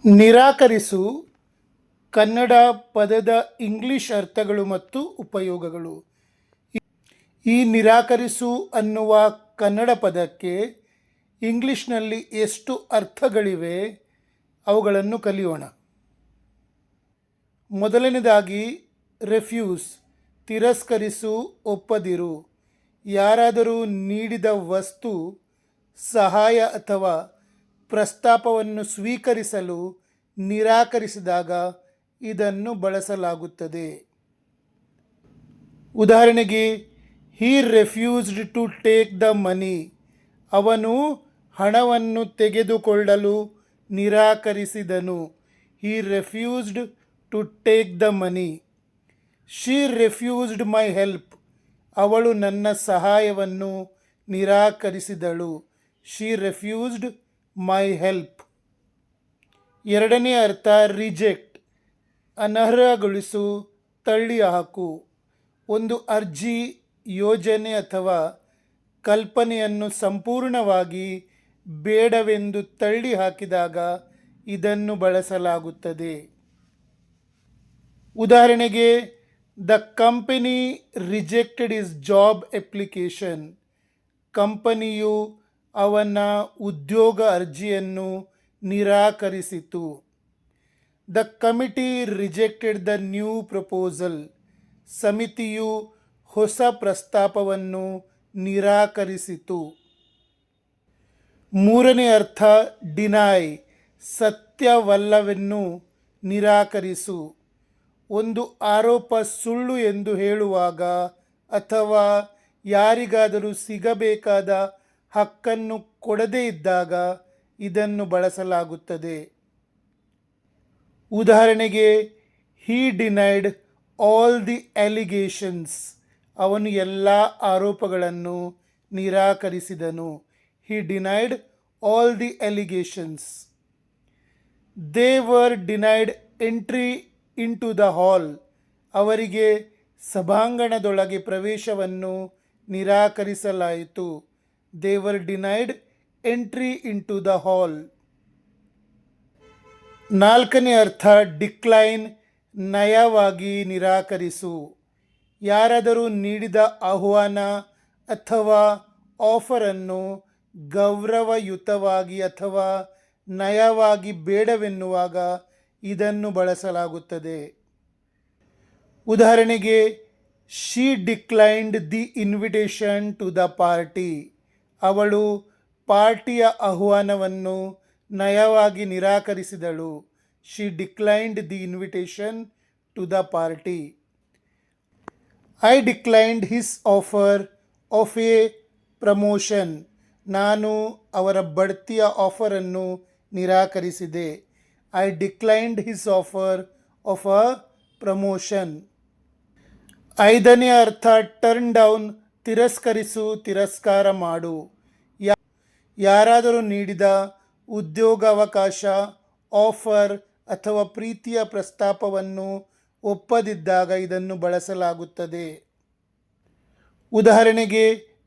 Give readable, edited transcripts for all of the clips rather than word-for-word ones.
ನಿರಾಕರಿಸು ಕನ್ನಡ ಪದದ ಇಂಗ್ಲಿಷ್ ಅರ್ಥಗಳು ಮತ್ತು ಉಪಯೋಗಗಳು. ಈ ನಿರಾಕರಿಸು ಅನ್ನುವ ಕನ್ನಡ ಪದಕ್ಕೆ ಇಂಗ್ಲಿಷ್ನಲ್ಲಿ ಎಷ್ಟು ಅರ್ಥಗಳಿವೆ ಅವುಗಳನ್ನು ಕಲಿಯೋಣ. ಮೊದಲನೇದಾಗಿ ರೆಫ್ಯೂಸ್, ತಿರಸ್ಕರಿಸು, ಒಪ್ಪದಿರು. ಯಾರಾದರೂ ನೀಡಿದ ವಸ್ತು, ಸಹಾಯ ಅಥವಾ ಪ್ರಸ್ತಾಪವನ್ನು ಸ್ವೀಕರಿಸಲು ನಿರಾಕರಿಸಿದಾಗ ಇದನ್ನು ಬಳಸಲಾಗುತ್ತದೆ. ಉದಾಹರಣೆಗೆ, he refused to take the money. ಅವನು ಹಣವನ್ನು ತೆಗೆದುಕೊಳ್ಳಲು ನಿರಾಕರಿಸಿದನು. He refused to take the money. She refused my help. ಅವಳು ನನ್ನ ಸಹಾಯವನ್ನು ನಿರಾಕರಿಸಿದಳು. She refused my help. ಎರಡನೇ ಅರ್ಥ ರಿಜೆಕ್ಟ್, ಅನರ್ಹಗೊಳಿಸು, ತಳ್ಳಿಹಾಕು. ಒಂದು ಅರ್ಜಿ, ಯೋಜನೆ ಅಥವಾ ಕಲ್ಪನೆಯನ್ನು ಸಂಪೂರ್ಣವಾಗಿ ಬೇಡವೆಂದು ತಳ್ಳಿಹಾಕಿದಾಗ ಇದನ್ನು ಬಳಸಲಾಗುತ್ತದೆ. ಉದಾಹರಣೆಗೆ, the company rejected his job application. ಕಂಪನಿಯು ಅವನ ಉದ್ಯೋಗ ಅರ್ಜಿಯನ್ನು ನಿರಾಕರಿಸಿತು. The committee rejected the new proposal. ಸಮಿತಿಯು ಹೊಸ ಪ್ರಸ್ತಾಪವನ್ನು ನಿರಾಕರಿಸಿತು. ಮೂರನೇ ಅರ್ಥ ಡಿನೈ, ಸತ್ಯವಲ್ಲವೆನ್ನು ನಿರಾಕರಿಸು. ಒಂದು ಆರೋಪ ಸುಳ್ಳು ಎಂದು ಹೇಳುವಾಗ ಅಥವಾ ಯಾರಿಗಾದರೂ ಸಿಗಬೇಕಾದ ಹಕ್ಕನ್ನು ಕೊಡದೇ ಇದ್ದಾಗ ಇದನ್ನು ಬಳಸಲಾಗುತ್ತದೆ. ಉದಾಹರಣೆಗೆ, he denied all the allegations. ಅವನು ಎಲ್ಲ ಆರೋಪಗಳನ್ನು ನಿರಾಕರಿಸಿದನು. He denied all the allegations. They were denied entry into the hall. ಅವರಿಗೆ ಸಭಾಂಗಣದೊಳಗೆ ಪ್ರವೇಶವನ್ನು ನಿರಾಕರಿಸಲಾಯಿತು. They were denied entry into the hall. ನಾಲ್ಕನೇ ಅರ್ಥ ಡಿಕ್ಲೈನ್, ನಯವಾಗಿ ನಿರಾಕರಿಸು. ಯಾರಾದರೂ ನೀಡಿದ ಆಹ್ವಾನ ಅಥವಾ ಆಫರನ್ನು ಗೌರವಯುತವಾಗಿ ಅಥವಾ ನಯವಾಗಿ ಬೇಡವೆನ್ನುವಾಗ ಇದನ್ನು ಬಳಸಲಾಗುತ್ತದೆ. ಉದಾಹರಣೆಗೆ, she declined the invitation to the party. ಅವಳು ಪಾರ್ಟಿಯ ಆಹ್ವಾನವನ್ನು ನಯವಾಗಿ ನಿರಾಕರಿಸಿದಳು. She declined the invitation to the party. I declined his offer of a promotion. ನಾನು ಅವರ ಬಡ್ತಿಯ ಆಫರನ್ನು ನಿರಾಕರಿಸಿದೆ. I declined his offer of a promotion. ಐದನೇ ಅರ್ಥ ಟರ್ನ್ ಡೌನ್, ತಿರಸ್ಕರಿಸು, ತಿರಸ್ಕಾರ ಮಾಡು. ಯಾರಾದರೂ ನೀಡಿದ ಉದ್ಯೋಗಾವಕಾಶ, ಆಫರ್ ಅಥವಾ ಪ್ರೀತಿಯ ಪ್ರಸ್ತಾಪವನ್ನು ಒಪ್ಪದಿದ್ದಾಗ ಇದನ್ನು ಬಳಸಲಾಗುತ್ತದೆ. ಉದಾಹರಣೆಗೆ,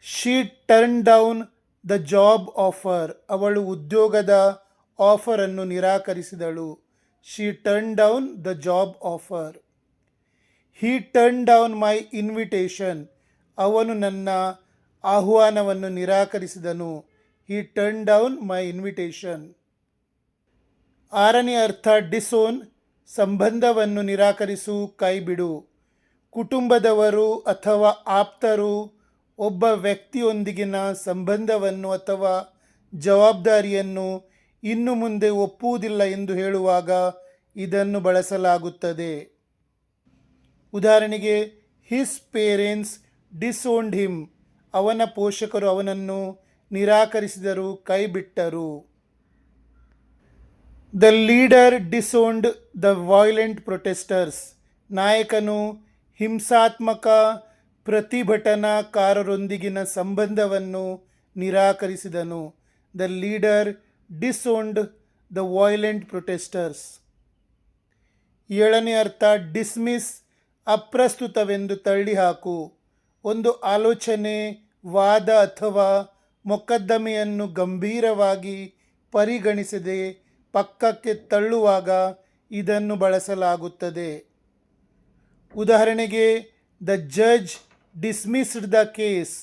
she turn down the job offer. ಅವಳು ಉದ್ಯೋಗದ ಆಫರನ್ನು ನಿರಾಕರಿಸಿದಳು. She turn down the job offer. He turn down my invitation. ಅವನು ನನ್ನ ಆಹ್ವಾನವನ್ನು ನಿರಾಕರಿಸಿದನು. He turn down my invitation. ಆರನೇ ಅರ್ಥ ಡಿಸೋನ್, ಸಂಬಂಧವನ್ನು ನಿರಾಕರಿಸು, ಕೈಬಿಡು. ಕುಟುಂಬದವರು ಅಥವಾ ಆಪ್ತರು ಒಬ್ಬ ವ್ಯಕ್ತಿಯೊಂದಿಗಿನ ಸಂಬಂಧವನ್ನು ಅಥವಾ ಜವಾಬ್ದಾರಿಯನ್ನು ಇನ್ನು ಮುಂದೆ ಒಪ್ಪುವುದಿಲ್ಲ ಎಂದು ಹೇಳುವಾಗ ಇದನ್ನು ಬಳಸಲಾಗುತ್ತದೆ. ಉದಾಹರಣೆಗೆ, ಹಿಸ್ ಪೇರೆಂಟ್ಸ್ ಡಿಸೋನ್ಡ್ ಹಿಮ್. ಅವನ ಪೋಷಕರು ಅವನನ್ನು ನಿರಾಕರಿಸಿದರು, ಕೈಬಿಟ್ಟರು. The leader disowned the violent protesters. ನಾಯಕನು ಹಿಂಸಾತ್ಮಕ ಪ್ರತಿಭಟನಾಕಾರರೊಂದಿಗಿನ ಸಂಬಂಧವನ್ನು ನಿರಾಕರಿಸಿದನು. The leader disowned the violent protesters. ಏಳನೇ ಅರ್ಥ ಡಿಸ್ಮಿಸ್, ಅಪ್ರಸ್ತುತವೆಂದು ತಳ್ಳಿಹಾಕು. ಒಂದು ಆಲೋಚನೆ, ವಾದ ಅಥವಾ ಮೊಕದ್ದಮೆಯನ್ನು ಗಂಭೀರವಾಗಿ ಪರಿಗಣಿಸದೆ ಪಕ್ಕಕ್ಕೆ ತಳ್ಳುವಾಗ ಇದನ್ನು ಬಳಸಲಾಗುತ್ತದೆ. ಉದಾಹರಣೆಗೆ, the judge dismissed the case.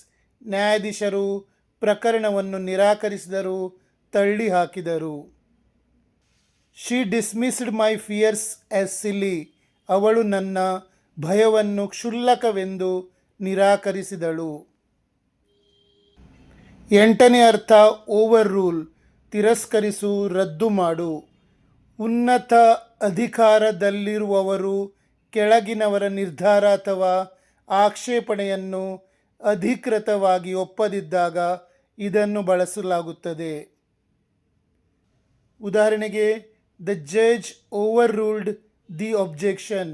ನ್ಯಾಯಾಧೀಶರು ಪ್ರಕರಣವನ್ನು ನಿರಾಕರಿಸಿದರು, ತಳ್ಳಿ ಹಾಕಿದರು. She dismissed my fears as silly. ಅವಳು ನನ್ನ ಭಯವನ್ನು ಕ್ಷುಲ್ಲಕವೆಂದು ನಿರಾಕರಿಸಿದಳು. 8ನೇ ಅರ್ಥ ಓವರ್ ರೂಲ್, ತಿರಸ್ಕರಿಸು, ರದ್ದು ಮಾಡು. ಉನ್ನತ ಅಧಿಕಾರದಲ್ಲಿರುವವರು ಕೆಳಗಿನವರ ನಿರ್ಧಾರ ಅಥವಾ ಆಕ್ಷೇಪಣೆಯನ್ನು ಅಧಿಕೃತವಾಗಿ ಒಪ್ಪದಿದ್ದಾಗ ಇದನ್ನು ಬಳಸಲಾಗುತ್ತದೆ. ಉದಾಹರಣೆಗೆ, the judge over ruled the objection.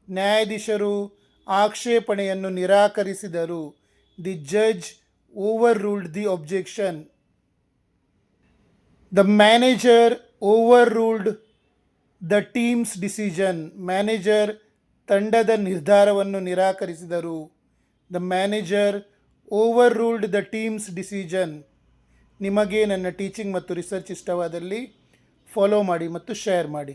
ನ್ಯಾಯಾಧೀಶರು ಆಕ್ಷೇಪಣೆಯನ್ನು ನಿರಾಕರಿಸಿದರು. The judge over ruled the objection. The manager over ruled the teams decision. Manager ತಂಡದ ನಿರ್ಧಾರವನ್ನು ನಿರಾಕರಿಸಿದರು. The manager over ruled the teams decision. ನಿಮಗೆ ನನ್ನ ಟೀಚಿಂಗ್ ಮತ್ತು ರಿಸರ್ಚ್ ಇಷ್ಟವಾದಲ್ಲಿ ಫಾಲೋ ಮಾಡಿ ಮತ್ತು ಶೇರ್ ಮಾಡಿ.